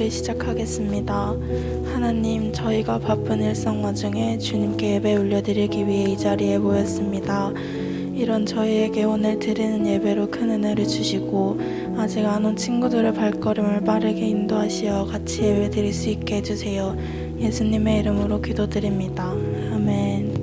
기도를 시작하겠습니다. 하나님, 저희가 바쁜 일상 와중에 주님께 예배 올려드리기 위해 이 자리에 모였습니다. 이런 저희에게 오늘 드리는 예배로 큰 은혜를 주시고 아직 안 온 친구들의 발걸음을 빠르게 인도하시어 같이 예배 드릴 수 있게 해주세요. 예수님의 이름으로 기도드립니다. 아멘.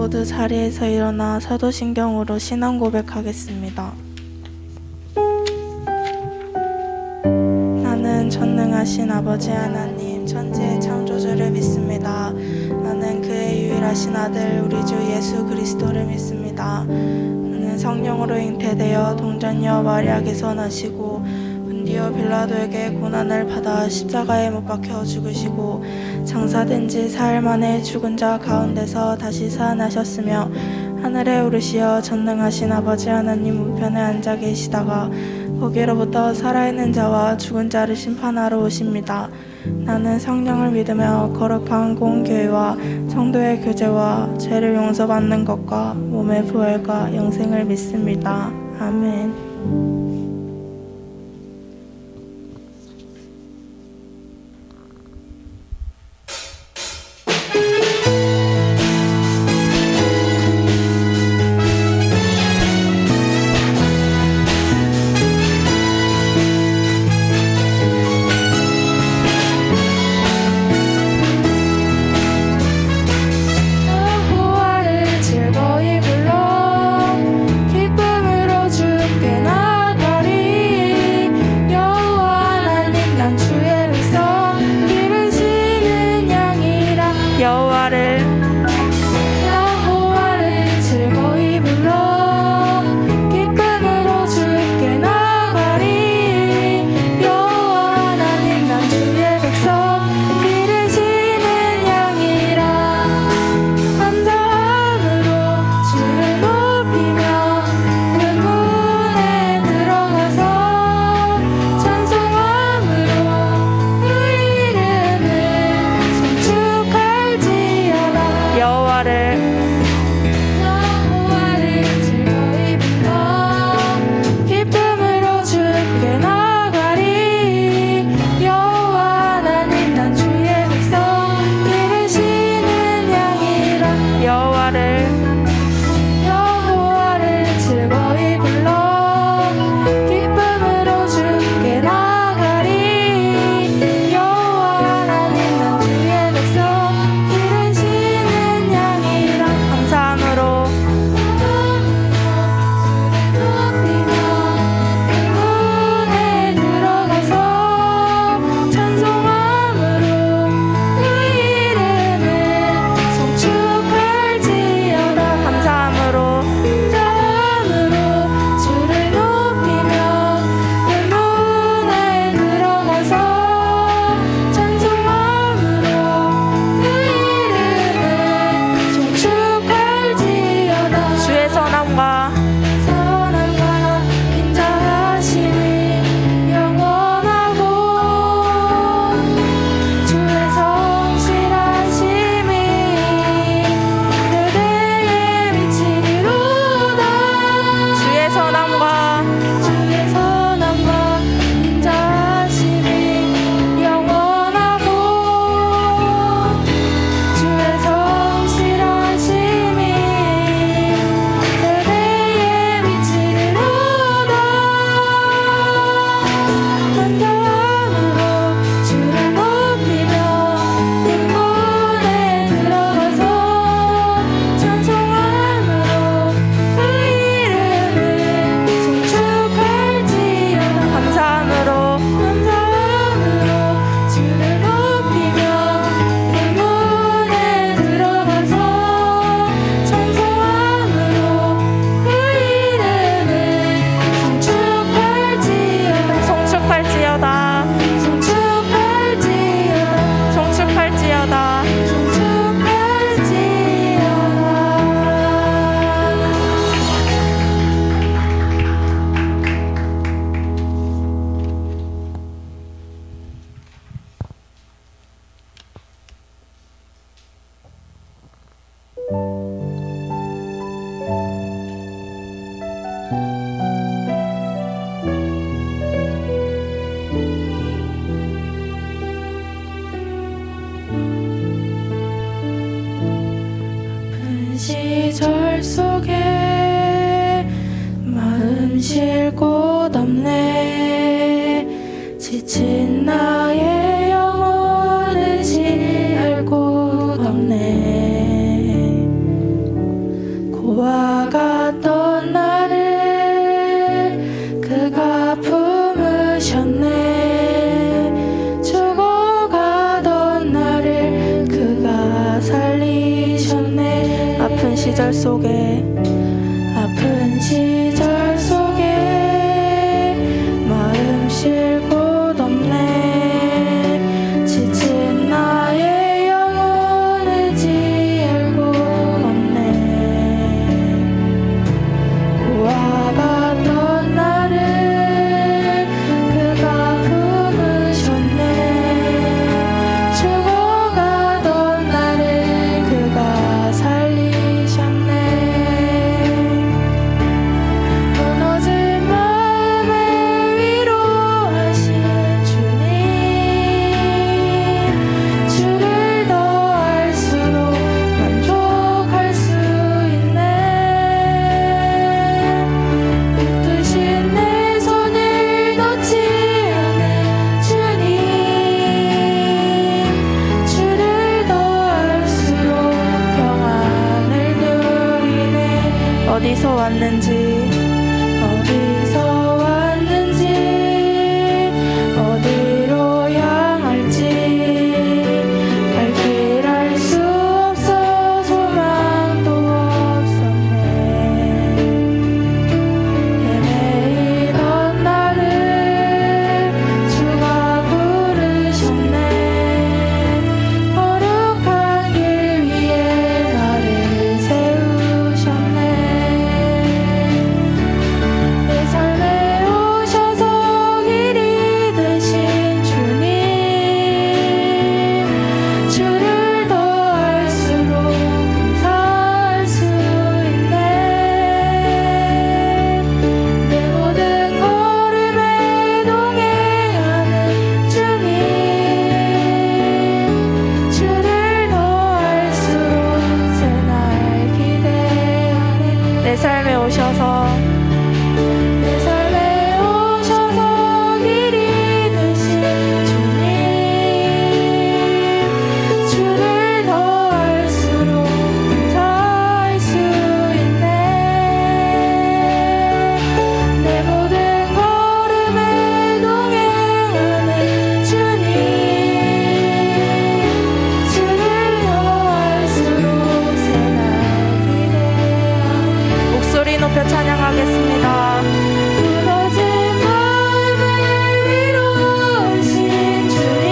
모두 자리에서 일어나 사도신경으로 신앙 고백하겠습니다. 나는 전능하신 아버지 하나님 천지의 창조주를 믿습니다. 나는 그의 유일하신 아들 우리 주 예수 그리스도를 믿습니다. 나는 성령으로 잉태되어 동정녀 마리아에게서 나시고 본디오 빌라도에게 고난을 받아 십자가에 못 박혀 죽으시고 장사된 지 사흘 만에 죽은 자 가운데서 다시 살아나셨으며 하늘에 오르시어 전능하신 아버지 하나님 우편에 앉아 계시다가 거기로부터 살아있는 자와 죽은 자를 심판하러 오십니다. 나는 성령을 믿으며 거룩한 공교회와 성도의 교제와 죄를 용서받는 것과 몸의 부활과 영생을 믿습니다. 아멘. 시절 속에 마음 쉴 곳 없네. 지친 나의 영혼을 지할 곳 없네. 고와 같던 나를 그가 품으셨네. 죽어가던 나를 그가 살리셨네. 아픈 시절 속에 마음 쉴 곳 어디서 왔는지 어디로 향할지 갈 길 알 수 없어 소망도 없었네. 헤매이던 나를 주가 부르셨네. 거룩한 길 위에 나를 세우셨네. 내 삶에 오셔서 길이 되신 주님, 주를 더 알수록 감사할 수 있네. 내 모든 걸음에 동행하는 주님, 주를 더 알수록 새날 기대하네. 내 삶에 오셔서 길이 되신 주님, 주를 더 알수록 감사할 수 있네. 내 모든 걸음에 동행하는 주님, 주를 더 알수록 새날 기대하네. 목소리 높여 찬양하겠습니다. 무너진 마음을 위로하신 주님,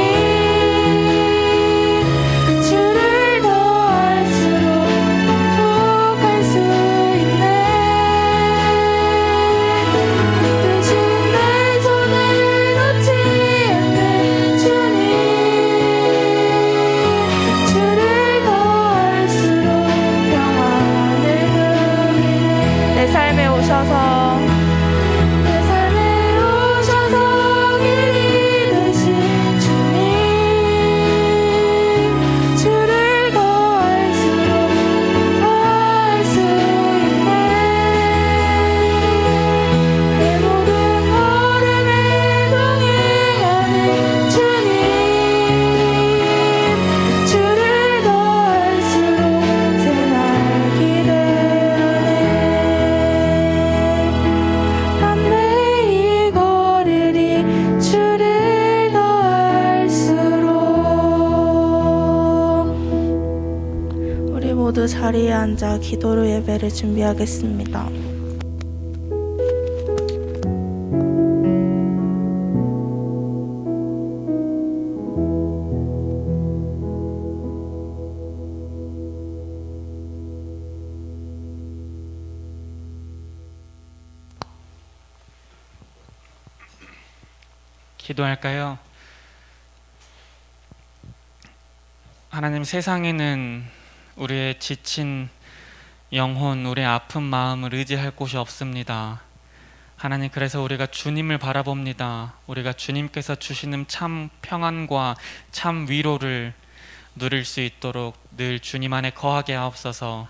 주를 더 알수록 만족할 수 있네. 뜻인 내 손을 놓지 않는 주님, 주를 더 알수록 평안을 누리네. 내 삶에 오셔서 길이 되신 주님, 주를 더 알수록 감사할 수 있네. 내 모든 걸음에 동행하는 주님, 주를 더 알수록 새날 기대하네. 담대히 걸으리 주를 더 알수록. 우리 모두 자리에 앉아 기도로 예배를 준비하겠습니다. 기도할까요? 하나님, 세상에는 우리의 지친 영혼, 우리의 아픈 마음을 의지할 곳이 없습니다. 하나님, 그래서 우리가 주님을 바라봅니다. 우리가 주님께서 주시는 참 평안과 참 위로를 누릴 수 있도록 늘 주님 안에 거하게 하옵소서.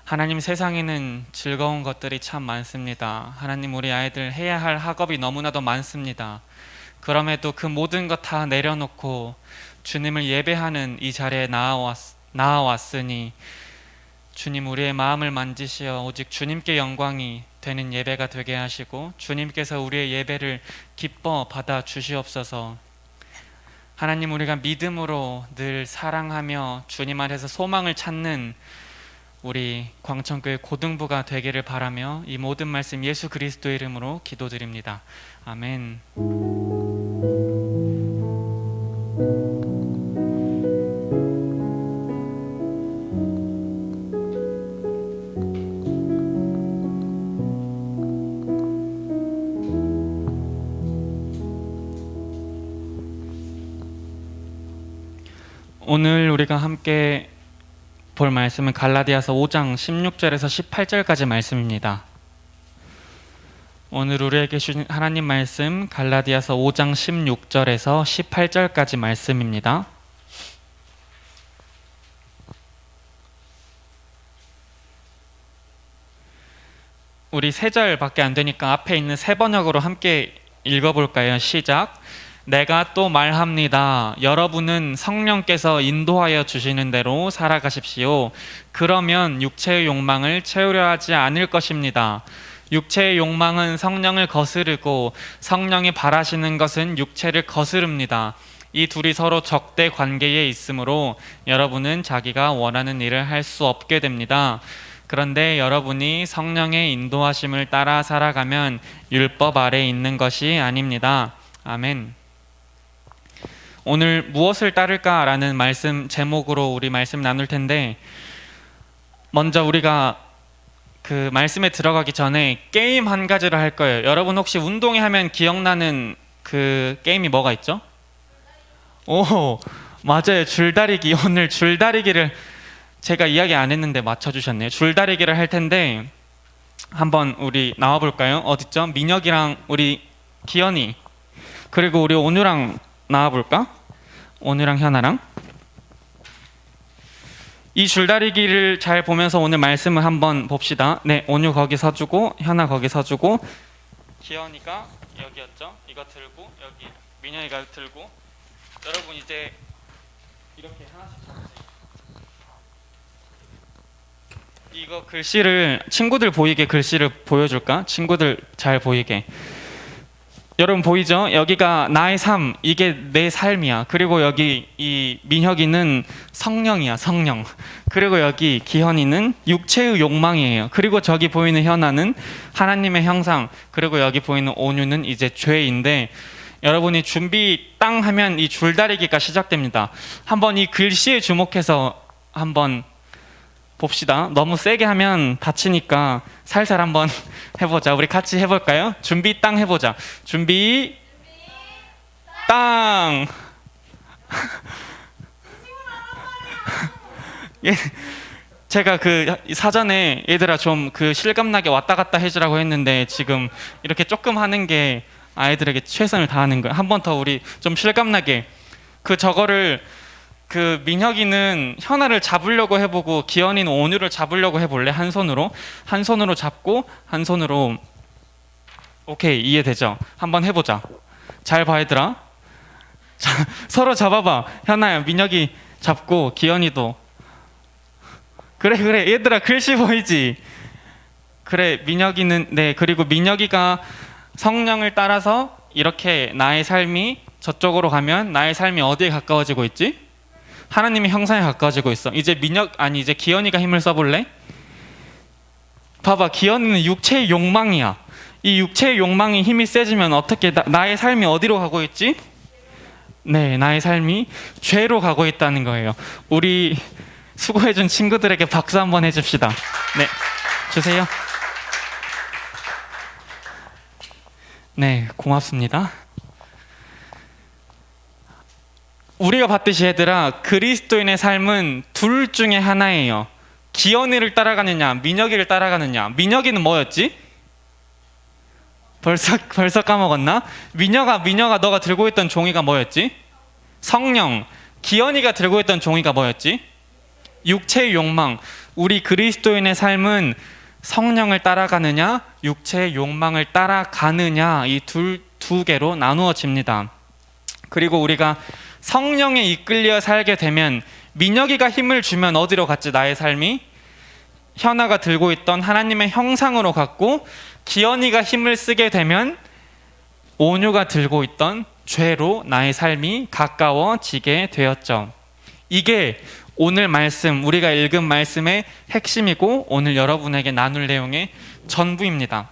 하나님, 세상에는 즐거운 것들이 참 많습니다. 하나님, 우리 아이들 해야 할 학업이 너무나도 많습니다. 그럼에도 그 모든 것 다 내려놓고 주님을 예배하는 이 자리에 나아왔으니 주님, 우리의 마음을 만지시어 오직 주님께 영광이 되는 예배가 되게 하시고 주님께서 우리의 예배를 기뻐 받아 주시옵소서. 하나님, 우리가 믿음으로 늘 사랑하며 주님 안에서 소망을 찾는 우리 광천교회 고등부가 되기를 바라며 이 모든 말씀 예수 그리스도의 이름으로 기도드립니다. 아멘. 오늘 우리가 함께 볼 말씀은 갈라디아서 5장 16절에서 18절까지 말씀입니다. 오늘 우리에게 주신 하나님 말씀 갈라디아서 5장 16절에서 18절까지 말씀입니다. 우리 3절밖에 안 되니까 앞에 있는 새 번역으로 함께 읽어볼까요? 시작. 내가 또 말합니다. 여러분은 성령께서 인도하여 주시는 대로 살아가십시오. 그러면 육체의 욕망을 채우려 하지 않을 것입니다. 육체의 욕망은 성령을 거스르고 성령이 바라시는 것은 육체를 거스릅니다. 이 둘이 서로 적대 관계에 있으므로 여러분은 자기가 원하는 일을 할 수 없게 됩니다. 그런데 여러분이 성령의 인도하심을 따라 살아가면 율법 아래 있는 것이 아닙니다. 아멘. 오늘 무엇을 따를까라는 말씀 제목으로 우리 말씀 나눌 텐데, 먼저 우리가 그 말씀에 들어가기 전에 게임 한 가지를 할 거예요. 여러분 혹시 운동회 하면 기억나는 그 게임이 뭐가 있죠? 오, 맞아요. 줄다리기. 오늘 줄다리기를 제가 이야기 안 했는데 맞춰주셨네요. 줄다리기를 할 텐데 한번 우리 나와 볼까요? 어딨죠? 민혁이랑 우리 기현이 그리고 우리 온유랑 나와 볼까? 온유랑 현아랑. 이 줄다리기를 잘 보면서 오늘 말씀을 한번 봅시다. 네, 온유 거기 서주고 현아 거기 서주고 기현이가 여기였죠? 이거 들고 여기 민혁이가 들고 여러분 이제 이렇게 하나씩 잡으세요. 이거 글씨를 친구들 보이게 글씨를 보여줄까? 친구들 잘 보이게. 여러분 보이죠? 여기가 나의 삶, 이게 내 삶이야. 그리고 여기 이 민혁이는 성령이야, 성령. 그리고 여기 기현이는 육체의 욕망이에요. 그리고 저기 보이는 현아는 하나님의 형상. 그리고 여기 보이는 온유는 이제 죄인데, 여러분이 준비 땅 하면 이 줄다리기가 시작됩니다. 한번 이 글씨에 주목해서 한번 봅시다. 너무 세게 하면 다치니까 살살 한번 해보자. 우리 같이 해볼까요? 준비 땅 해보자. 준비 땅. 예, 제가 그 사전에 얘들아 좀 그 실감나게 왔다 갔다 해주라고 했는데 지금 이렇게 조금 하는 게 아이들에게 최선을 다하는 거예요. 한 번 더 우리 좀 실감나게 그 저거를 그 민혁이는 현아를 잡으려고 해보고 기현이는 온유를 잡으려고 해볼래? 한 손으로 잡고 한 손으로. 오케이, 이해되죠? 한번 해보자. 잘 봐 얘들아. 자, 서로 잡아봐. 현아야 민혁이 잡고 기현이도. 그래 얘들아 글씨 보이지? 그래 민혁이는 네 그리고 민혁이가 성령을 따라서 이렇게 나의 삶이 저쪽으로 가면 나의 삶이 어디에 가까워지고 있지? 하나님의 형상에 가까워지고 있어. 이제 이제 기현이가 힘을 써볼래? 봐봐, 기현이는 육체의 욕망이야. 이 육체의 욕망이 힘이 세지면 어떻게 나의 삶이 어디로 가고 있지? 네, 나의 삶이 죄로 가고 있다는 거예요. 우리 수고해준 친구들에게 박수 한번 해줍시다. 네, 주세요. 네, 고맙습니다. 우리가 봤듯이 얘들아, 그리스도인의 삶은 둘 중에 하나예요. 기현이를 따라가느냐 민혁이를 따라가느냐. 민혁이는 뭐였지? 벌써 까먹었나? 민혁아 너가 들고 있던 종이가 뭐였지? 성령. 기현이가 들고 있던 종이가 뭐였지? 육체의 욕망. 우리 그리스도인의 삶은 성령을 따라가느냐 육체의 욕망을 따라가느냐, 이 두 개로 나누어집니다. 그리고 우리가 성령에 이끌려 살게 되면 민혁이가 힘을 주면 어디로 갔지? 나의 삶이 현아가 들고 있던 하나님의 형상으로 갔고, 기현이가 힘을 쓰게 되면 온유가 들고 있던 죄로 나의 삶이 가까워지게 되었죠. 이게 오늘 말씀, 우리가 읽은 말씀의 핵심이고 오늘 여러분에게 나눌 내용의 전부입니다.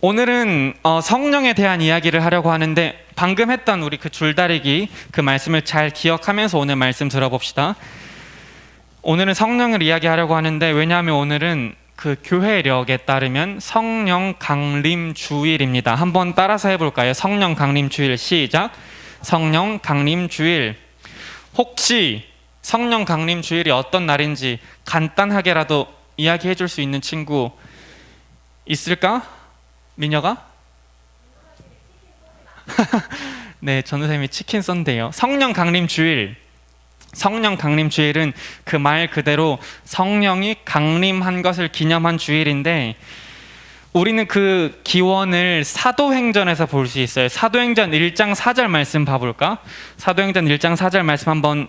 오늘은 성령에 대한 이야기를 하려고 하는데, 방금 했던 우리 그 줄다리기 그 말씀을 잘 기억하면서 오늘 말씀 들어봅시다. 오늘은 성령을 이야기하려고 하는데, 왜냐하면 오늘은 그 교회력에 따르면 성령 강림 주일입니다. 한번 따라서 해볼까요? 성령 강림 주일. 시작. 성령 강림 주일. 혹시 성령 강림 주일이 어떤 날인지 간단하게라도 이야기해 줄 수 있는 친구 있을까? 민혁아? 네, 전우쌤이 치킨 썬데요. 성령 강림 주일. 성령 강림 주일은 그 말 그대로 성령이 강림한 것을 기념한 주일인데, 우리는 그 기원을 사도행전에서 볼 수 있어요. 사도행전 1장 4절 말씀 봐볼까? 사도행전 1장 4절 말씀 한번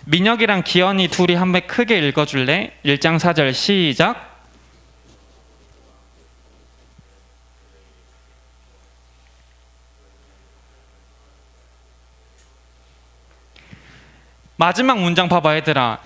민혁이랑 기현이 둘이 한번 크게 읽어줄래? 1장 4절 시작. 마지막 문장 봐봐 얘들아.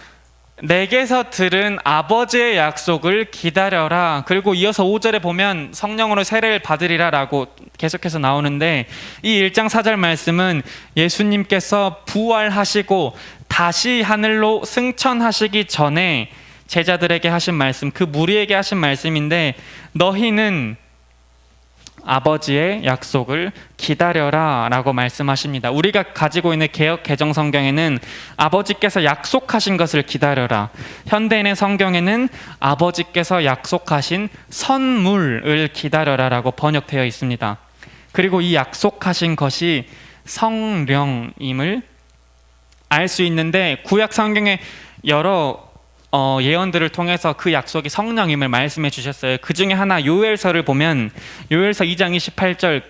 내게서 들은 아버지의 약속을 기다려라. 그리고 이어서 5절에 보면 성령으로 세례를 받으리라 라고 계속해서 나오는데, 이 1장 4절 말씀은 예수님께서 부활하시고 다시 하늘로 승천하시기 전에 제자들에게 하신 말씀, 그 무리에게 하신 말씀인데, 너희는 아버지의 약속을 기다려라 라고 말씀하십니다. 우리가 가지고 있는 개역 개정 성경에는 아버지께서 약속하신 것을 기다려라, 현대인의 성경에는 아버지께서 약속하신 선물을 기다려라 라고 번역되어 있습니다. 그리고 이 약속하신 것이 성령임을 알 수 있는데, 구약 성경에 여러 예언들을 통해서 그 약속이 성령임을 말씀해 주셨어요. 그 중에 하나 요엘서를 보면 요엘서 2장 28절,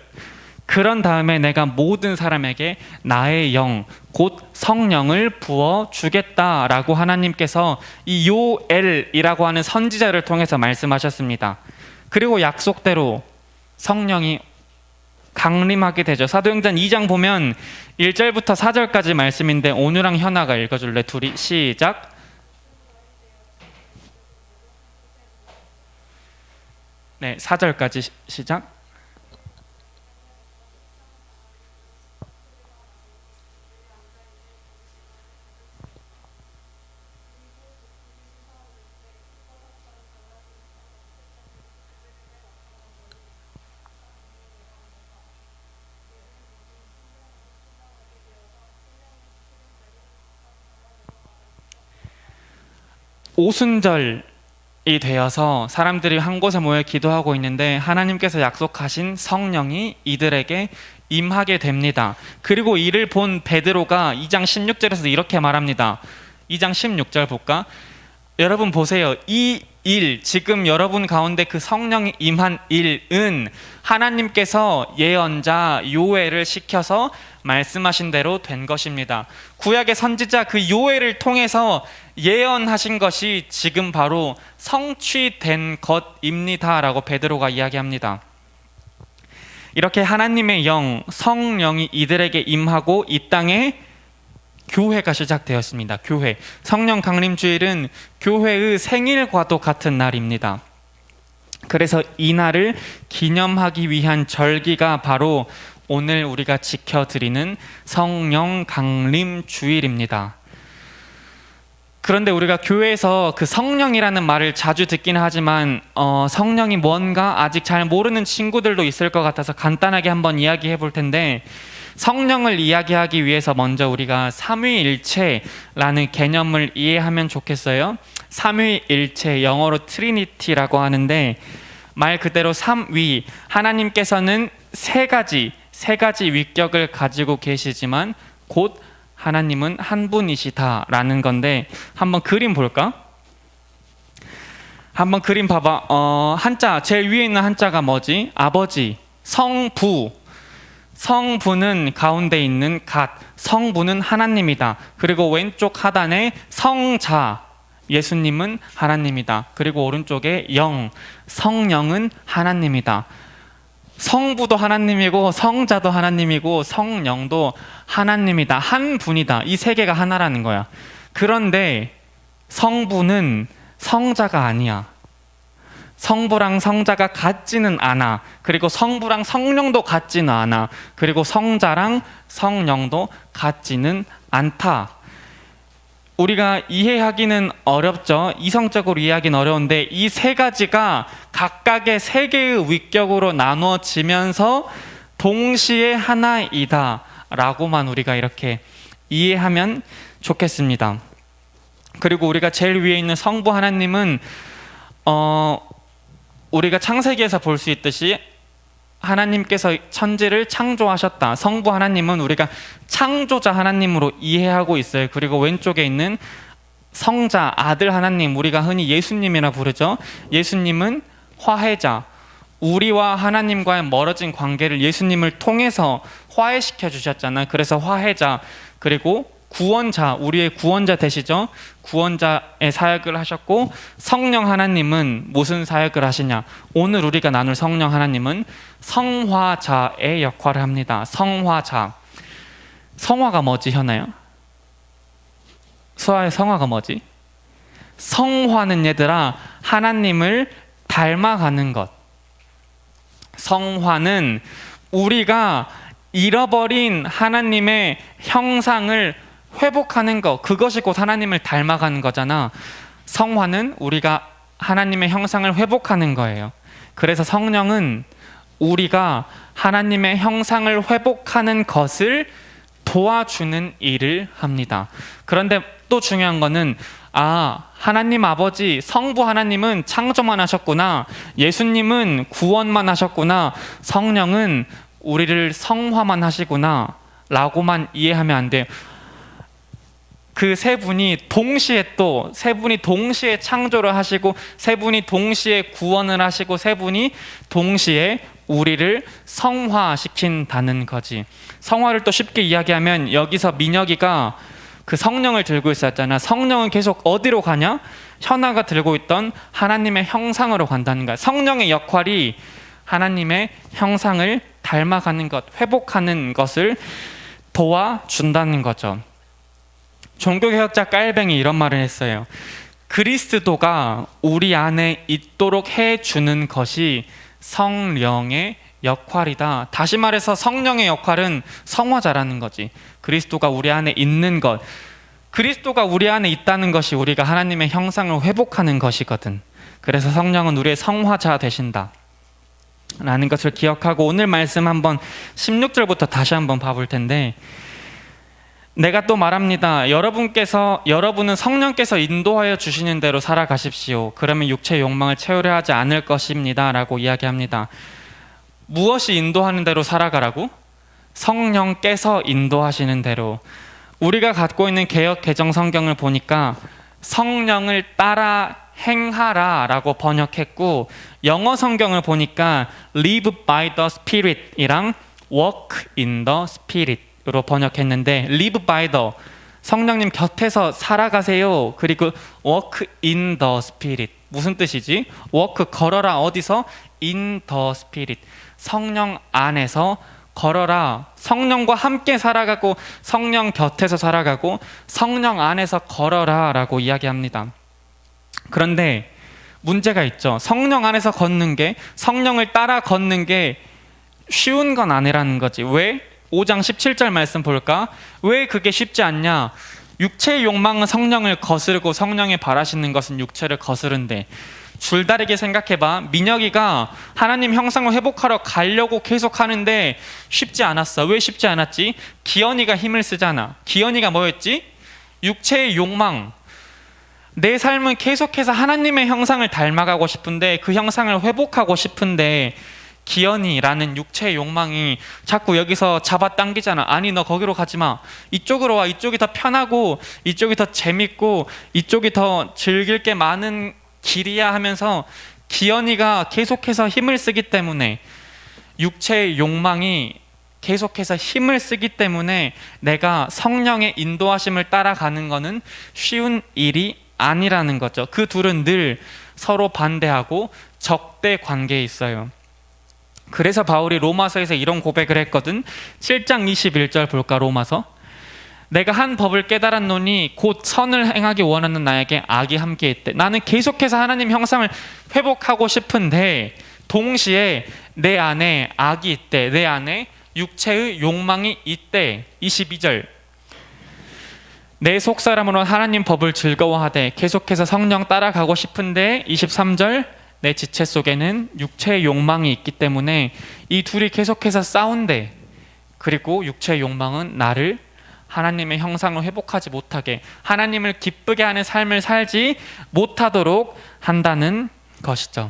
그런 다음에 내가 모든 사람에게 나의 영 곧 성령을 부어 주겠다라고 하나님께서 이 요엘이라고 하는 선지자를 통해서 말씀하셨습니다. 그리고 약속대로 성령이 강림하게 되죠. 사도행전 2장 보면 1절부터 4절까지 말씀인데, 온유랑 현아가 읽어줄래? 둘이 시작. 네, 4절까지 시작. 오순절이 되어서 사람들이 한 곳에 모여 기도하고 있는데, 하나님께서 약속하신 성령이 이들에게 임하게 됩니다. 그리고 이를 본 베드로가 2장 16절에서 이렇게 말합니다. 2장 16절 볼까? 여러분 보세요. 이 일, 지금 여러분 가운데 그 성령이 임한 일은 하나님께서 예언자 요엘을 시켜서 말씀하신 대로 된 것입니다. 구약의 선지자 그 요엘을 통해서 예언하신 것이 지금 바로 성취된 것입니다 라고 베드로가 이야기합니다. 이렇게 하나님의 영, 성령이 이들에게 임하고 이 땅에 교회가 시작되었습니다. 교회, 성령 강림 주일은 교회의 생일과도 같은 날입니다. 그래서 이 날을 기념하기 위한 절기가 바로 오늘 우리가 지켜드리는 성령 강림 주일입니다. 그런데 우리가 교회에서 그 성령이라는 말을 자주 듣기는 하지만 성령이 뭔가 아직 잘 모르는 친구들도 있을 것 같아서 간단하게 한번 이야기해 볼 텐데, 성령을 이야기하기 위해서 먼저 우리가 삼위일체라는 개념을 이해하면 좋겠어요. 삼위일체, 영어로 트리니티라고 하는데, 말 그대로 삼위, 하나님께서는 세 가지 위격을 가지고 계시지만 곧 하나님은 한 분이시다라는 건데, 한번 그림 볼까? 한번 그림 봐봐. 한자 제일 위에 있는 한자가 뭐지? 아버지, 성부. 성부는 가운데 있는 갓, 성부는 하나님이다. 그리고 왼쪽 하단에 성자, 예수님은 하나님이다. 그리고 오른쪽에 영, 성령은 하나님이다. 성부도 하나님이고 성자도 하나님이고 성령도 하나님이다. 한 분이다. 이 세 개가 하나라는 거야. 그런데 성부는 성자가 아니야. 성부랑 성자가 같지는 않아. 그리고 성부랑 성령도 같지는 않아. 그리고 성자랑 성령도 같지는 않다. 우리가 이해하기는 어렵죠. 이성적으로 이해하기는 어려운데, 이 세 가지가 각각의 세 개의 위격으로 나누어지면서 동시에 하나이다 라고만 우리가 이렇게 이해하면 좋겠습니다. 그리고 우리가 제일 위에 있는 성부 하나님은 우리가 창세기에서 볼 수 있듯이 하나님께서 천지를 창조하셨다. 성부 하나님은 우리가 창조자 하나님으로 이해하고 있어요. 그리고 왼쪽에 있는 성자 아들 하나님, 우리가 흔히 예수님이라 부르죠. 예수님은 화해자, 우리와 하나님과의 멀어진 관계를 예수님을 통해서 화해시켜 주셨잖아요. 그래서 화해자, 그리고 구원자, 우리의 구원자 되시죠. 구원자의 사역을 하셨고, 성령 하나님은 무슨 사역을 하시냐? 오늘 우리가 나눌 성령 하나님은 성화자의 역할을 합니다. 성화자. 성화가 뭐지, 현아요? 수아의 성화가 뭐지? 성화는 얘들아, 하나님을 닮아가는 것. 성화는 우리가 잃어버린 하나님의 형상을 회복하는 것, 그것이 곧 하나님을 닮아가는 거잖아. 성화는 우리가 하나님의 형상을 회복하는 거예요. 그래서 성령은 우리가 하나님의 형상을 회복하는 것을 도와주는 일을 합니다. 그런데 또 중요한 거는, 하나님 아버지, 성부 하나님은 창조만 하셨구나, 예수님은 구원만 하셨구나, 성령은 우리를 성화만 하시구나 라고만 이해하면 안 돼요. 그 세 분이 동시에 창조를 하시고, 세 분이 동시에 구원을 하시고, 세 분이 동시에 우리를 성화시킨다는 거지. 성화를 또 쉽게 이야기하면, 여기서 민혁이가 그 성령을 들고 있었잖아. 성령은 계속 어디로 가냐? 현아가 들고 있던 하나님의 형상으로 간다는 거야. 성령의 역할이 하나님의 형상을 닮아가는 것, 회복하는 것을 도와준다는 거죠. 종교개혁자 깔뱅이 이런 말을 했어요. 그리스도가 우리 안에 있도록 해주는 것이 성령의 역할이다. 다시 말해서 성령의 역할은 성화자라는 거지. 그리스도가 우리 안에 있는 것, 그리스도가 우리 안에 있다는 것이 우리가 하나님의 형상을 회복하는 것이거든. 그래서 성령은 우리의 성화자 되신다 라는 것을 기억하고, 오늘 말씀 한번 16절부터 다시 한번 봐볼 텐데, 내가 또 말합니다. 여러분은 성령께서 인도하여 주시는 대로 살아가십시오. 그러면 육체의 욕망을 채우려 하지 않을 것입니다 라고 이야기합니다. 무엇이 인도하는 대로 살아가라고? 성령께서 인도하시는 대로. 우리가 갖고 있는 개역 개정 성경을 보니까 성령을 따라 행하라 라고 번역했고, 영어 성경을 보니까 live by the spirit 이랑 walk in the spirit 으로 번역했는데, live by the, 성령님 곁에서 살아가세요. 그리고 walk in the spirit, 무슨 뜻이지? walk, 걸어라. 어디서? in the spirit, 성령 안에서 걸어라. 성령과 함께 살아가고, 성령 곁에서 살아가고, 성령 안에서 걸어라 라고 이야기합니다. 그런데 문제가 있죠. 성령 안에서 걷는 게, 성령을 따라 걷는 게 쉬운 건 아니라는 거지. 왜? 5장 17절 말씀 볼까? 왜 그게 쉽지 않냐? 육체의 욕망은 성령을 거스르고, 성령이 바라시는 것은 육체를 거스른데, 줄다리게 생각해봐. 민혁이가 하나님 형상을 회복하러 가려고 계속 하는데 쉽지 않았어. 왜 쉽지 않았지? 기현이가 힘을 쓰잖아. 기현이가 뭐였지? 육체의 욕망. 내 삶은 계속해서 하나님의 형상을 닮아가고 싶은데, 그 형상을 회복하고 싶은데, 기현이라는 육체의 욕망이 자꾸 여기서 잡아당기잖아. 아니, 너 거기로 가지 마. 이쪽으로 와. 이쪽이 더 편하고, 이쪽이 더 재밌고, 이쪽이 더 즐길 게 많은 길이야 하면서 기현이가 계속해서 힘을 쓰기 때문에, 육체의 욕망이 계속해서 힘을 쓰기 때문에 내가 성령의 인도하심을 따라가는 것은 쉬운 일이 아니라는 거죠. 그 둘은 늘 서로 반대하고 적대 관계에 있어요. 그래서 바울이 로마서에서 이런 고백을 했거든. 7장 21절 볼까? 로마서. 내가 한 법을 깨달았노니 곧 선을 행하기 원하는 나에게 악이 함께 있대. 나는 계속해서 하나님 형상을 회복하고 싶은데 동시에 내 안에 악이 있대. 내 안에 육체의 욕망이 있대. 22절. 내 속사람으로 하나님 법을 즐거워하되 계속해서 성령 따라가고 싶은데 23절. 내 지체 속에는 육체의 욕망이 있기 때문에 이 둘이 계속해서 싸운대. 그리고 육체의 욕망은 나를 하나님의 형상을 회복하지 못하게, 하나님을 기쁘게 하는 삶을 살지 못하도록 한다는 것이죠.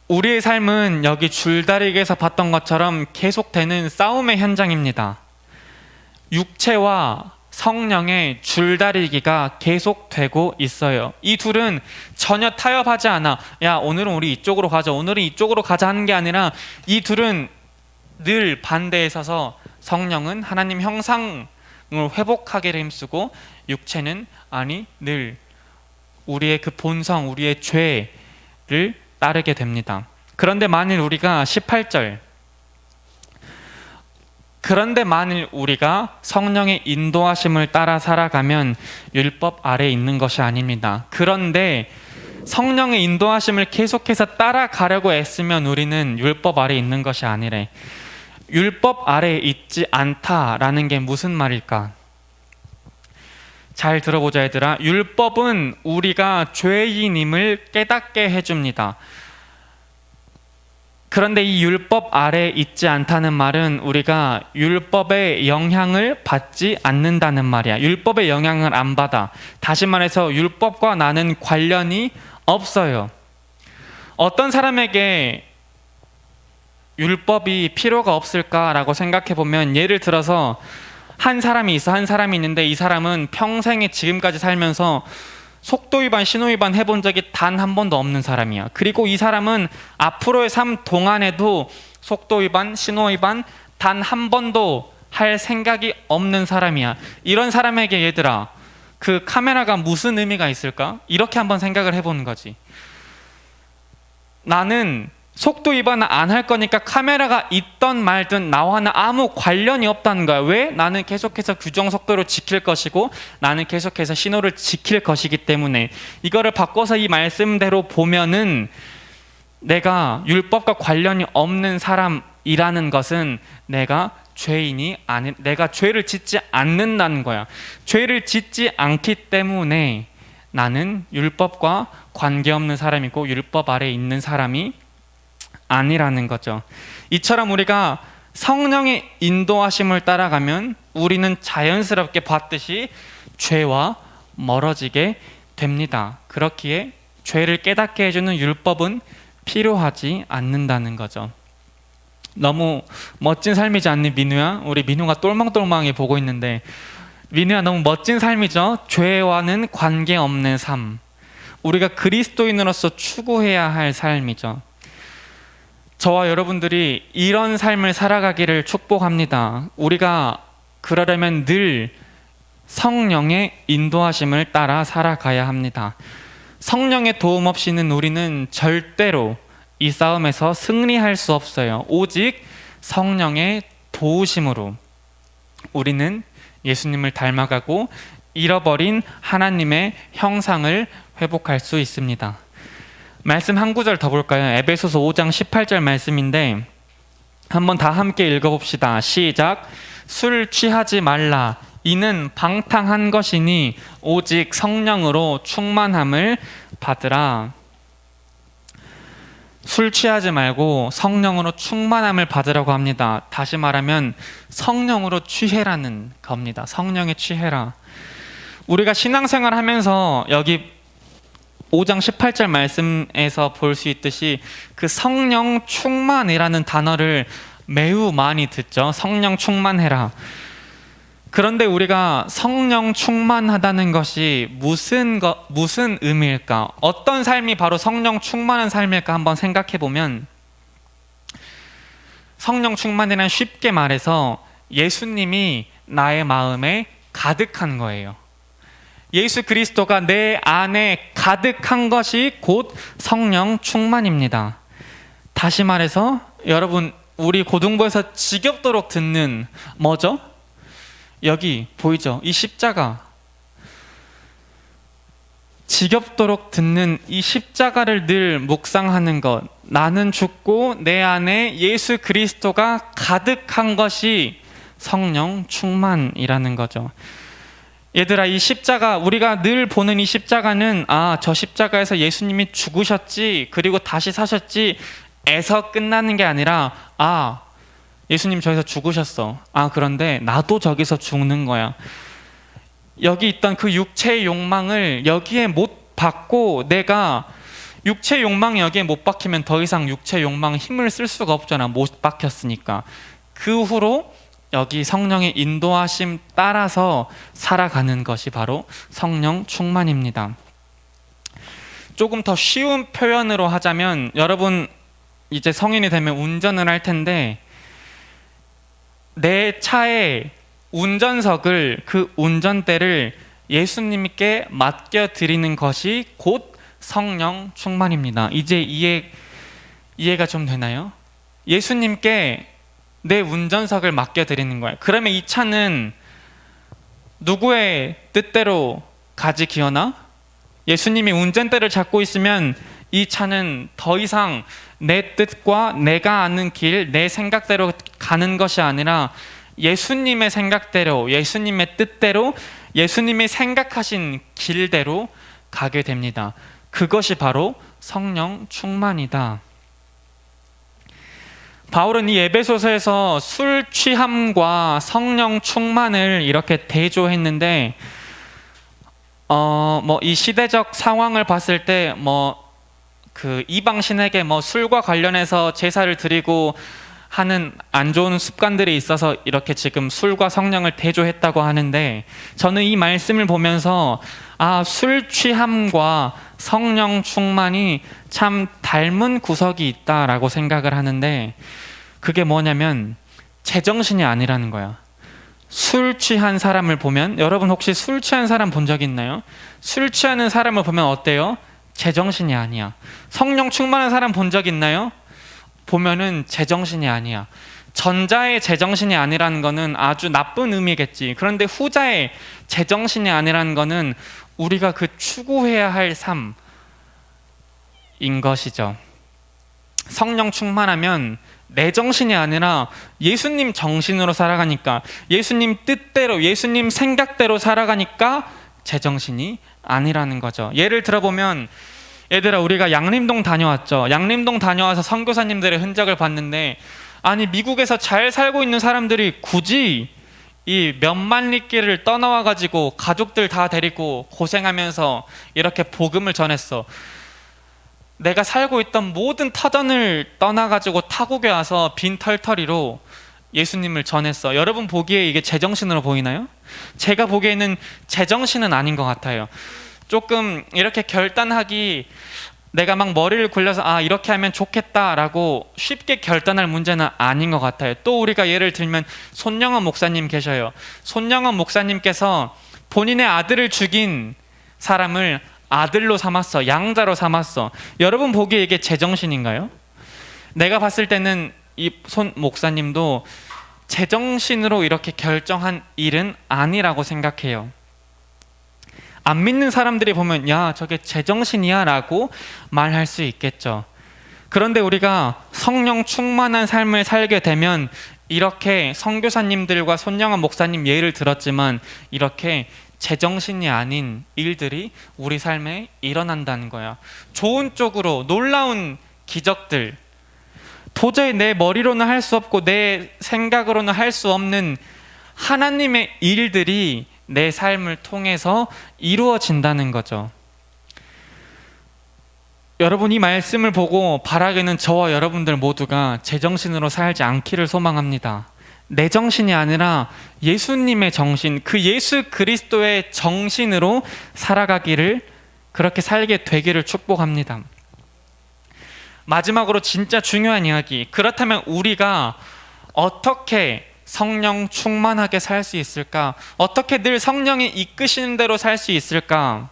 우리의 삶은 여기 줄다리기에서 봤던 것처럼 계속되는 싸움의 현장입니다. 육체와 성령의 줄다리기가 계속되고 있어요. 이 둘은 전혀 타협하지 않아. 야, 오늘은 우리 이쪽으로 가자, 오늘은 이쪽으로 가자 하는 게 아니라 이 둘은 늘 반대에 서서 성령은 하나님 형상을 회복하기를 힘쓰고 육체는 아니 늘 우리의 그 본성, 우리의 죄를 따르게 됩니다. 그런데 만일 우리가 18절, 그런데 만일 우리가 성령의 인도하심을 따라 살아가면 율법 아래에 있는 것이 아닙니다. 그런데 성령의 인도하심을 계속해서 따라가려고 애쓰면 우리는 율법 아래에 있는 것이 아니래. 율법 아래에 있지 않다라는 게 무슨 말일까? 잘 들어보자 얘들아. 율법은 우리가 죄인임을 깨닫게 해줍니다. 그런데 이 율법 아래에 있지 않다는 말은 우리가 율법의 영향을 받지 않는다는 말이야. 율법의 영향을 안 받아. 다시 말해서 율법과 나는 관련이 없어요. 어떤 사람에게 율법이 필요가 없을까라고 생각해 보면, 예를 들어서 한 사람이 있는데 이 사람은 평생에 지금까지 살면서 속도 위반, 신호 위반 해본 적이 단 한 번도 없는 사람이야. 그리고 이 사람은 앞으로의 삶 동안에도 속도 위반, 신호 위반 단 한 번도 할 생각이 없는 사람이야. 이런 사람에게 얘들아, 그 카메라가 무슨 의미가 있을까? 이렇게 한번 생각을 해보는 거지. 나는 속도 위반을 안 할 거니까 카메라가 있던 말든 나와는 아무 관련이 없다는 거야. 왜? 나는 계속해서 규정 속도를 지킬 것이고 나는 계속해서 신호를 지킬 것이기 때문에. 이거를 바꿔서 이 말씀대로 보면은 내가 율법과 관련이 없는 사람이라는 것은 내가 죄를 짓지 않는다는 거야. 죄를 짓지 않기 때문에 나는 율법과 관계없는 사람이고 율법 아래에 있는 사람이 아니라는 거죠. 이처럼 우리가 성령의 인도하심을 따라가면 우리는 자연스럽게 봤듯이 죄와 멀어지게 됩니다. 그렇기에 죄를 깨닫게 해주는 율법은 필요하지 않는다는 거죠. 너무 멋진 삶이지 않니, 민우야? 우리 민우가 똘망똘망하게 보고 있는데, 민우야, 너무 멋진 삶이죠? 죄와는 관계없는 삶. 우리가 그리스도인으로서 추구해야 할 삶이죠. 저와 여러분들이 이런 삶을 살아가기를 축복합니다. 우리가 그러려면 늘 성령의 인도하심을 따라 살아가야 합니다. 성령의 도움 없이는 우리는 절대로 이 싸움에서 승리할 수 없어요. 오직 성령의 도우심으로 우리는 예수님을 닮아가고 잃어버린 하나님의 형상을 회복할 수 있습니다. 말씀 한 구절 더 볼까요? 에베소서 5장 18절 말씀인데 한번 다 함께 읽어봅시다. 시작. 술 취하지 말라. 이는 방탕한 것이니 오직 성령으로 충만함을 받으라. 술 취하지 말고 성령으로 충만함을 받으라고 합니다. 다시 말하면 성령으로 취해라는 겁니다. 성령에 취해라. 우리가 신앙생활 하면서 여기 5장 18절 말씀에서 볼 수 있듯이 그 성령 충만이라는 단어를 매우 많이 듣죠. 성령 충만해라. 그런데 우리가 성령 충만하다는 것이 무슨 의미일까? 어떤 삶이 바로 성령 충만한 삶일까 한번 생각해 보면, 성령 충만이란 쉽게 말해서 예수님이 나의 마음에 가득한 거예요. 예수 그리스도가 내 안에 가득한 것이 곧 성령 충만입니다. 다시 말해서 여러분, 우리 고등부에서 지겹도록 듣는 뭐죠? 여기 보이죠? 이 십자가. 지겹도록 듣는 이 십자가를 늘 묵상하는 것. 나는 죽고 내 안에 예수 그리스도가 가득한 것이 성령 충만이라는 거죠. 얘들아, 이 십자가, 우리가 늘 보는 이 십자가는 저 십자가에서 예수님이 죽으셨지 그리고 다시 사셨지 에서 끝나는 게 아니라 예수님 저기서 죽으셨어. 그런데 나도 저기서 죽는 거야. 여기 있던 그 육체의 욕망을 여기에 못 박고, 내가 육체의 욕망이 여기에 못 박히면 더 이상 육체의 욕망 힘을 쓸 수가 없잖아. 못 박혔으니까. 그 후로 여기 성령의 인도하심 따라서 살아가는 것이 바로 성령 충만입니다. 조금 더 쉬운 표현으로 하자면, 여러분 이제 성인이 되면 운전을 할 텐데, 내 차의 운전석을, 그 운전대를 예수님께 맡겨드리는 것이 곧 성령 충만입니다. 이제 이해가 좀 되나요? 예수님께 내 운전석을 맡겨드리는 거예요. 그러면 이 차는 누구의 뜻대로 가지 기어나? 예수님이 운전대를 잡고 있으면 이 차는 더 이상 내 뜻과 내가 아는 길, 내 생각대로 가는 것이 아니라 예수님의 생각대로, 예수님의 뜻대로, 예수님이 생각하신 길대로 가게 됩니다. 그것이 바로 성령 충만이다. 바울은 이 에베소서에서 술 취함과 성령 충만을 이렇게 대조했는데, 이 시대적 상황을 봤을 때 그 이방 신에게 술과 관련해서 제사를 드리고 하는 안 좋은 습관들이 있어서 이렇게 지금 술과 성령을 대조했다고 하는데, 저는 이 말씀을 보면서 술 취함과 성령 충만이 참 닮은 구석이 있다라고 생각을 하는데, 그게 뭐냐면 제정신이 아니라는 거야. 술 취한 사람을 보면, 여러분 혹시 술 취한 사람 본 적 있나요? 술 취하는 사람을 보면 어때요? 제정신이 아니야. 성령 충만한 사람 본 적 있나요? 보면은 제정신이 아니야. 전자의 제정신이 아니라는 거는 아주 나쁜 의미겠지. 그런데 후자의 제정신이 아니라는 거는 우리가 그 추구해야 할 삶인 것이죠. 성령 충만하면 내 정신이 아니라 예수님 정신으로 살아가니까, 예수님 뜻대로, 예수님 생각대로 살아가니까 제정신이 아니라는 거죠. 예를 들어보면, 얘들아 우리가 양림동 다녀왔죠. 양림동 다녀와서 선교사님들의 흔적을 봤는데, 아니 미국에서 잘 살고 있는 사람들이 굳이 이 몇만 리 길을 떠나와 가지고 가족들 다 데리고 고생하면서 이렇게 복음을 전했어. 내가 살고 있던 모든 터전을 떠나가지고 타국에 와서 빈 털터리로 예수님을 전했어. 여러분 보기에 이게 제정신으로 보이나요? 제가 보기에는 제정신은 아닌 것 같아요. 조금 이렇게 결단하기, 내가 막 머리를 굴려서 이렇게 하면 좋겠다라고 쉽게 결단할 문제는 아닌 것 같아요. 또 우리가 예를 들면 손영원 목사님 계셔요. 손영원 목사님께서 본인의 아들을 죽인 사람을 아들로 삼았어. 양자로 삼았어. 여러분 보기에 이게 제정신인가요? 내가 봤을 때는 이 손 목사님도 제정신으로 이렇게 결정한 일은 아니라고 생각해요. 안 믿는 사람들이 보면 야 저게 제정신이야 라고 말할 수 있겠죠. 그런데 우리가 성령 충만한 삶을 살게 되면 이렇게 선교사님들과 손영원 목사님 예를 들었지만 이렇게 제정신이 아닌 일들이 우리 삶에 일어난다는 거야. 좋은 쪽으로 놀라운 기적들, 도저히 내 머리로는 할 수 없고 내 생각으로는 할 수 없는 하나님의 일들이 내 삶을 통해서 이루어진다는 거죠. 여러분 이 말씀을 보고 바라기는 저와 여러분들 모두가 제정신으로 살지 않기를 소망합니다. 내 정신이 아니라 예수님의 정신, 그 예수 그리스도의 정신으로 살아가기를, 그렇게 살게 되기를 축복합니다. 마지막으로 진짜 중요한 이야기, 그렇다면 우리가 어떻게 성령 충만하게 살 수 있을까? 어떻게 늘 성령이 이끄시는 대로 살 수 있을까?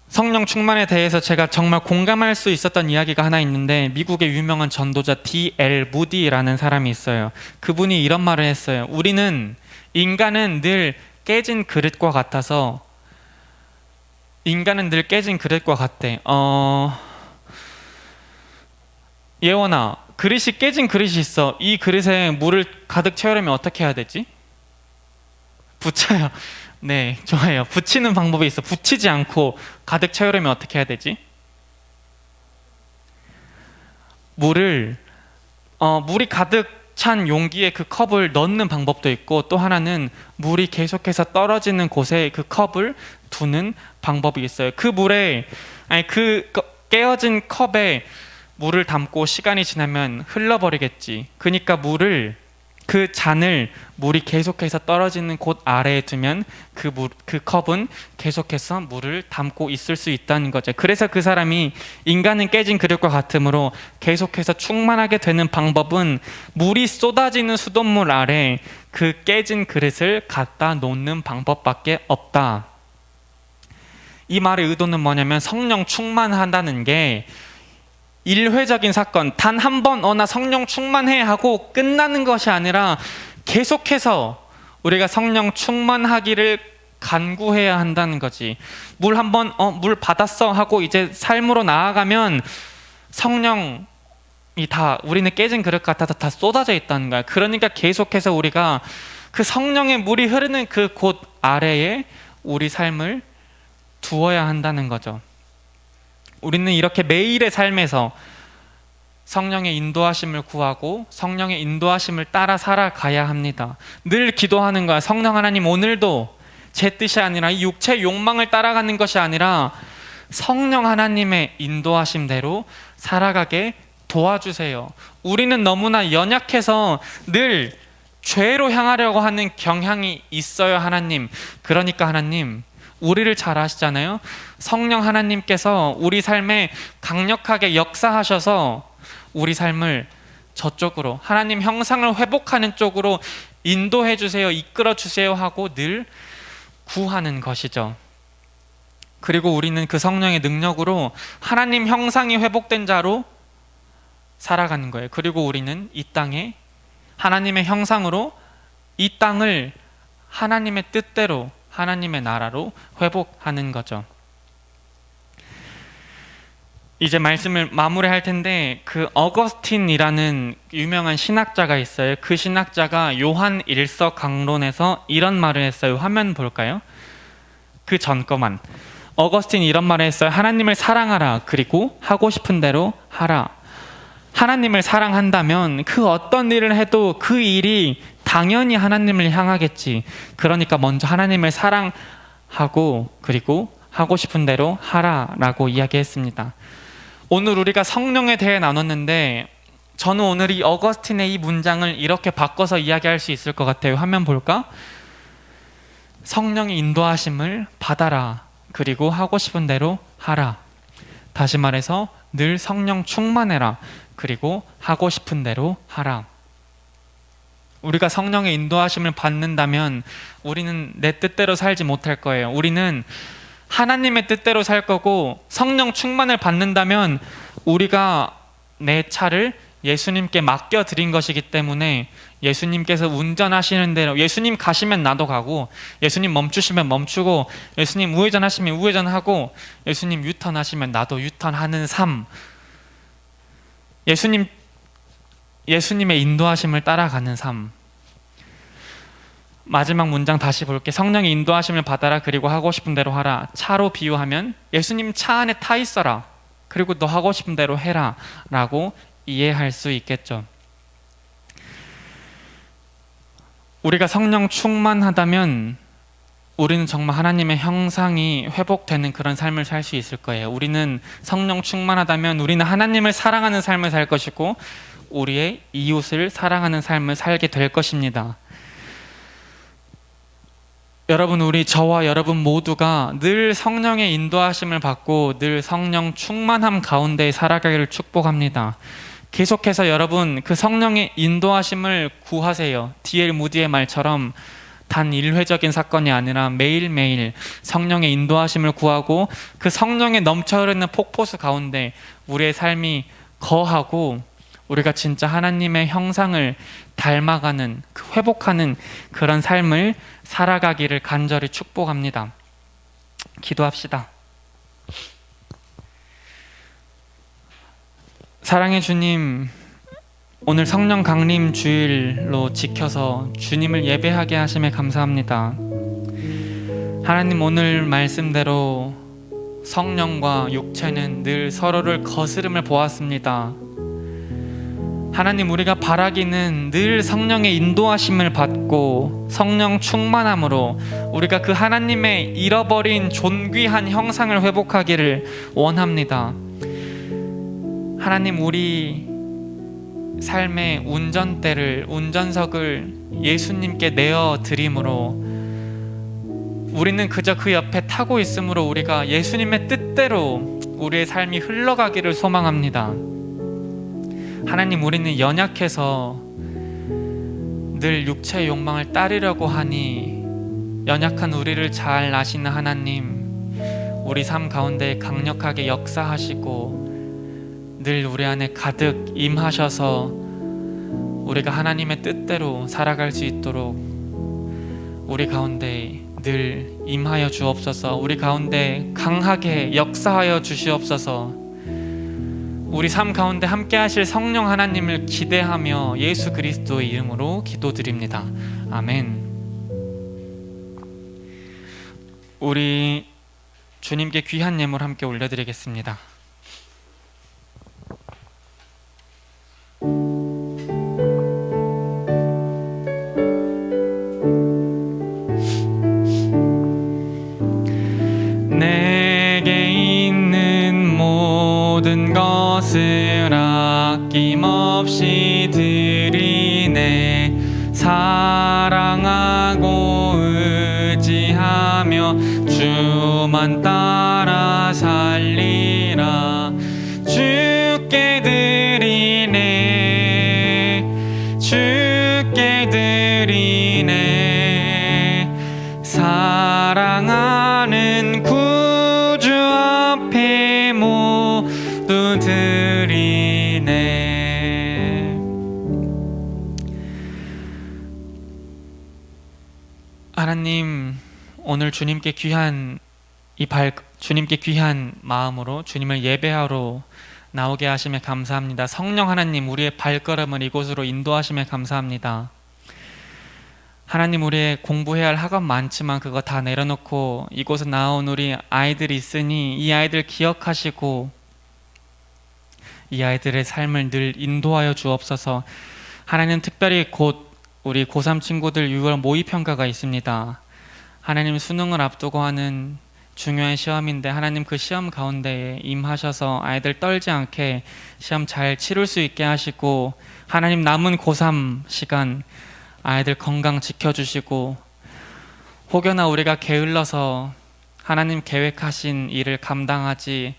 성령 충만에 대해서 제가 정말 공감할 수 있었던 이야기가 하나 있는데, 미국의 유명한 전도자 D.L. 무디라는 사람이 있어요. 그분이 이런 말을 했어요. 인간은 늘 깨진 그릇과 같아서, 인간은 늘 깨진 그릇과 같대. 예원아, 그릇이 깨진 그릇이 있어. 이 그릇에 물을 가득 채우려면 어떻게 해야 되지? 붙여요. 네, 좋아요. 붙이는 방법이 있어. 붙이지 않고 가득 채우려면 어떻게 해야 되지? 물이 가득 찬 용기에 그 컵을 넣는 방법도 있고, 또 하나는 물이 계속해서 떨어지는 곳에 그 컵을 두는 방법이 있어요. 그 깨어진 컵에 물을 담고 시간이 지나면 흘러버리겠지. 그러니까 그 잔을 물이 계속해서 떨어지는 곳 아래에 두면 그 컵은 계속해서 물을 담고 있을 수 있다는 거죠. 그래서 그 사람이 인간은 깨진 그릇과 같으므로 계속해서 충만하게 되는 방법은 물이 쏟아지는 수돗물 아래 그 깨진 그릇을 갖다 놓는 방법밖에 없다. 이 말의 의도는 뭐냐면 성령 충만한다는 게 일회적인 사건, 단 한 번 나 성령 충만해 하고 끝나는 것이 아니라 계속해서 우리가 성령 충만하기를 간구해야 한다는 거지. 물 한 번 물 받았어 하고 이제 삶으로 나아가면 성령이 다 우리는 깨진 그릇 같아서 다 쏟아져 있다는 거야. 그러니까 계속해서 우리가 그 성령의 물이 흐르는 그 곳 아래에 우리 삶을 두어야 한다는 거죠. 우리는 이렇게 매일의 삶에서 성령의 인도하심을 구하고 성령의 인도하심을 따라 살아가야 합니다. 늘 기도하는 거야. 성령 하나님, 오늘도 제 뜻이 아니라 이 육체의 욕망을 따라가는 것이 아니라 성령 하나님의 인도하심대로 살아가게 도와주세요. 우리는 너무나 연약해서 늘 죄로 향하려고 하는 경향이 있어요, 하나님. 그러니까 하나님, 우리를 잘 아시잖아요. 성령 하나님께서 우리 삶에 강력하게 역사하셔서 우리 삶을 저쪽으로, 하나님 형상을 회복하는 쪽으로 인도해 주세요, 이끌어 주세요 하고 늘 구하는 것이죠. 그리고 우리는 그 성령의 능력으로 하나님 형상이 회복된 자로 살아가는 거예요. 그리고 우리는 이 땅에 하나님의 형상으로 이 땅을 하나님의 뜻대로, 하나님의 나라로 회복하는 거죠. 이제 말씀을 마무리할 텐데, 그 어거스틴이라는 유명한 신학자가 있어요. 그 신학자가 요한 1서 강론에서 이런 말을 했어요. 화면 볼까요? 그 전 거만. 어거스틴이 이런 말을 했어요. 하나님을 사랑하라. 그리고 하고 싶은 대로 하라. 하나님을 사랑한다면 그 어떤 일을 해도 그 일이 당연히 하나님을 향하겠지. 그러니까 먼저 하나님을 사랑하고 그리고 하고 싶은 대로 하라라고 이야기했습니다. 오늘 우리가 성령에 대해 나눴는데, 저는 오늘 이 어거스틴의 이 문장을 이렇게 바꿔서 이야기할 수 있을 것 같아요. 화면 볼까? 성령의 인도하심을 받아라. 그리고 하고 싶은 대로 하라. 다시 말해서 늘 성령 충만해라. 그리고 하고 싶은 대로 하라. 우리가 성령의 인도하심을 받는다면 우리는 내 뜻대로 살지 못할 거예요. 우리는 하나님의 뜻대로 살 거고, 성령 충만을 받는다면 우리가 내 차를 예수님께 맡겨드린 것이기 때문에 예수님께서 운전하시는 대로, 예수님 가시면 나도 가고, 예수님 멈추시면 멈추고, 예수님 우회전하시면 우회전하고, 예수님 유턴하시면 나도 유턴하는 삶, 예수님의 인도하심을 따라가는 삶. 마지막 문장 다시 볼게. 성령의 인도하심을 받아라. 그리고 하고 싶은 대로 하라. 차로 비유하면 예수님 차 안에 타 있어라. 그리고 너 하고 싶은 대로 해라 라고 이해할 수 있겠죠. 우리가 성령 충만하다면 우리는 정말 하나님의 형상이 회복되는 그런 삶을 살 수 있을 거예요. 우리는 성령 충만하다면 우리는 하나님을 사랑하는 삶을 살 것이고, 우리의 이웃을 사랑하는 삶을 살게 될 것입니다. 여러분, 저와 여러분 모두가 늘 성령의 인도하심을 받고 늘 성령 충만함 가운데 살아가기를 축복합니다. 계속해서 여러분 그 성령의 인도하심을 구하세요. D.L. 무디의 말처럼 단 일회적인 사건이 아니라 매일매일 성령의 인도하심을 구하고 그 성령의 넘쳐 흐르는 폭포수 가운데 우리의 삶이 거하고 우리가 진짜 하나님의 형상을 닮아가는, 회복하는 그런 삶을 살아가기를 간절히 축복합니다. 기도합시다. 사랑의 주님, 오늘 성령 강림 주일로 지켜서 주님을 예배하게 하심에 감사합니다. 하나님, 오늘 말씀대로 성령과 육체는 늘 서로를 거스름을 보았습니다. 하나님, 우리가 바라기는 늘 성령의 인도하심을 받고 성령 충만함으로 우리가 그 하나님의 잃어버린 존귀한 형상을 회복하기를 원합니다. 하나님, 우리 삶의 운전석을 예수님께 내어 드림으로 우리는 그저 그 옆에 타고 있으므로 우리가 예수님의 뜻대로 우리의 삶이 흘러가기를 소망합니다. 하나님, 우리는 연약해서 늘 육체의 욕망을 따르려고 하니 연약한 우리를 잘 아시는 하나님, 우리 삶 가운데 강력하게 역사하시고 늘 우리 안에 가득 임하셔서 우리가 하나님의 뜻대로 살아갈 수 있도록 우리 가운데 늘 임하여 주옵소서. 우리 가운데 강하게 역사하여 주시옵소서. 우리 삶 가운데 함께 하실 성령 하나님을 기대하며 예수 그리스도의 이름으로 기도드립니다. 아멘. 우리 주님께 귀한 예물 함께 올려드리겠습니다. 내게 있는 모든 것을 아낌없이 드리네. 사랑하고 의지하며 주만 따라 살리라. 주께 드리네, 주께 드리네. 사랑하는 구주 앞에 모두 드리네. 하나님, 오늘 주님께 귀한 주님께 귀한 마음으로 주님을 예배하러 나오게 하심에 감사합니다. 성령 하나님, 우리의 발걸음을 이곳으로 인도하심에 감사합니다. 하나님, 우리의 공부해야 할 학업 많지만 그거 다 내려놓고 이곳에 나온 우리 아이들이 있으니 이 아이들 기억하시고 이 아이들의 삶을 늘 인도하여 주옵소서. 하나님, 특별히 곧 우리 고3 친구들 6월 모의평가가 있습니다. 하나님, 수능을 앞두고 하는 중요한 시험인데 하나님, 그 시험 가운데에 임하셔서 아이들 떨지 않게 시험 잘 치룰 수 있게 하시고, 하나님, 남은 고3 시간 아이들 건강 지켜주시고, 혹여나 우리가 게을러서 하나님 계획하신 일을 감당하지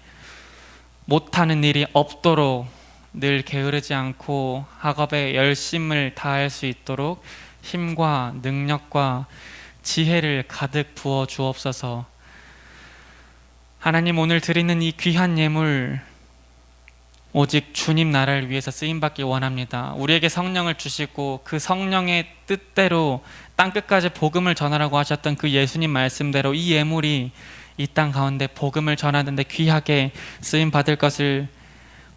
못하는 일이 없도록 늘 게으르지 않고 학업에 열심을 다할 수 있도록 힘과 능력과 지혜를 가득 부어 주옵소서. 하나님, 오늘 드리는 이 귀한 예물 오직 주님 나라를 위해서 쓰임받기 원합니다. 우리에게 성령을 주시고 그 성령의 뜻대로 땅끝까지 복음을 전하라고 하셨던 그 예수님 말씀대로 이 예물이 이 땅 가운데 복음을 전하는데 귀하게 쓰임받을 것을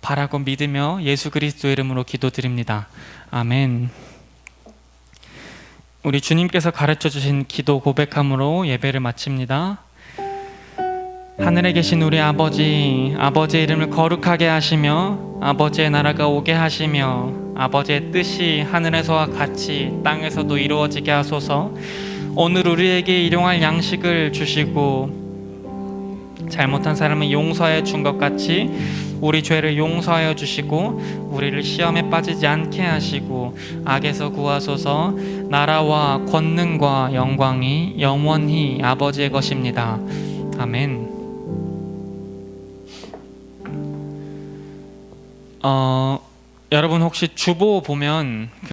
바라고 믿으며 예수 그리스도의 이름으로 기도드립니다. 아멘. 우리 주님께서 가르쳐 주신 기도 고백함으로 예배를 마칩니다. 하늘에 계신 우리 아버지, 아버지의 이름을 거룩하게 하시며 아버지의 나라가 오게 하시며 아버지의 뜻이 하늘에서와 같이 땅에서도 이루어지게 하소서. 오늘 우리에게 일용할 양식을 주시고 잘못한 사람은 용서해 준 것 같이 우리 죄를 용서하여 주시고 우리를 시험에 빠지지 않게 하시고 악에서 구하소서. 나라와 권능과 영광이 영원히 아버지의 것입니다. 아멘. 여러분 혹시 주보 보면